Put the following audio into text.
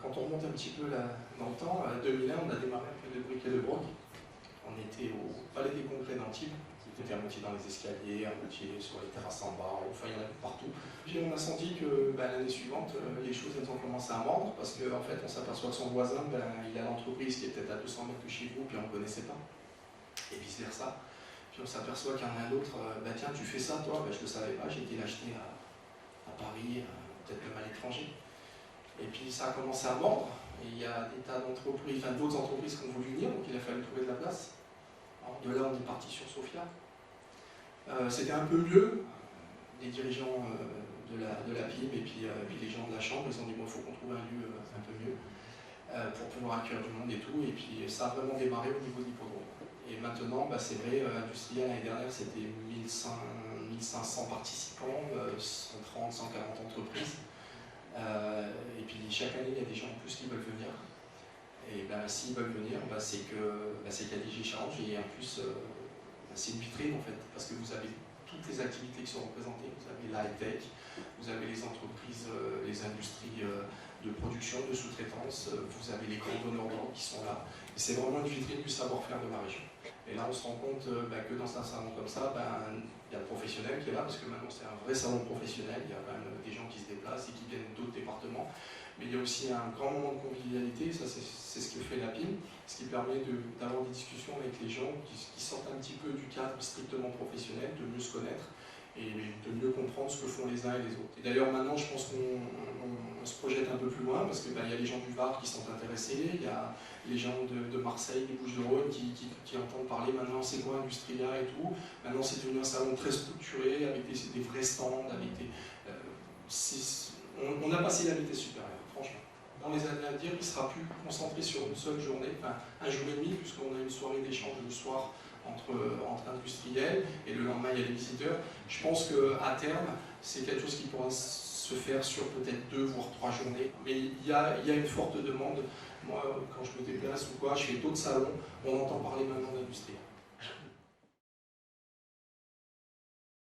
quand on remonte un petit peu là, dans le temps, à 2001, on a démarré un peu de briques et de broc. On était au Palais des Congrès d'Antibes. On était à moitié dans les escaliers, à moitié sur les terrasses en bas, enfin il y en avait partout. Puis on a senti que l'année suivante, les choses elles ont commencé à mordre parce qu'en fait on s'aperçoit que son voisin, il a l'entreprise qui est peut-être à 200 mètres de chez vous, puis on ne connaissait pas. Et vice versa. Puis on s'aperçoit qu'il y en a un autre, tiens tu fais ça toi, je ne le savais pas, j'ai été l'acheter à Paris, peut-être même à l'étranger. Et puis ça a commencé à mordre, et il y a des tas d'entreprises, enfin d'autres entreprises qui ont voulu venir, donc il a fallu trouver de la place. Alors, de là on est parti sur Sofia. C'était un peu mieux, les dirigeants de la PIM et puis les gens de la chambre, ils ont dit bon, il faut qu'on trouve un lieu un peu mieux pour pouvoir accueillir du monde et tout, et puis ça a vraiment démarré au niveau de l'hippodrome. Et maintenant, c'est vrai, Industrial l'année dernière c'était 1500 participants, 130, 140 entreprises, et puis chaque année il y a des gens en plus qui veulent venir. Et s'ils veulent venir, c'est qu'il y a des échanges, et en plus c'est une vitrine en fait, parce que vous avez toutes les activités qui sont représentées. Vous avez la high-tech, vous avez les entreprises, les industries de production, de sous-traitance, vous avez les grands donneurs d'ordre qui sont là. Et c'est vraiment une vitrine du savoir-faire de la région. Et là, on se rend compte que dans un salon comme ça, il y a le professionnel qui est là, parce que maintenant c'est un vrai salon professionnel, il y a quand même des gens qui se déplacent et qui viennent d'autres départements. Mais il y a aussi un grand moment de convivialité, ça c'est ce que fait la PIM, ce qui permet d'avoir des discussions avec les gens qui sortent un petit peu du cadre strictement professionnel, de mieux se connaître et de mieux comprendre ce que font les uns et les autres. Et d'ailleurs maintenant je pense qu'on se projette un peu plus loin parce qu'il y a les gens du Var qui sont intéressés, il y a les gens de Marseille, des Bouches-du-Rhône qui entendent parler maintenant c'est quoi Industria et tout. Maintenant c'est devenu un salon très structuré avec des vrais stands, avec des... on a passé la vitesse supérieure. Franchement. Dans les années à venir, il sera plus concentré sur une seule journée, enfin un jour et demi, puisqu'on a une soirée d'échange le soir entre industriels, et le lendemain il y a les visiteurs. Je pense qu'à terme, c'est quelque chose qui pourra se faire sur peut-être 2 voire 3 journées. Mais il y a une forte demande. Moi, quand je me déplace ou quoi, je fais d'autres salons, on entend parler maintenant d'industrie.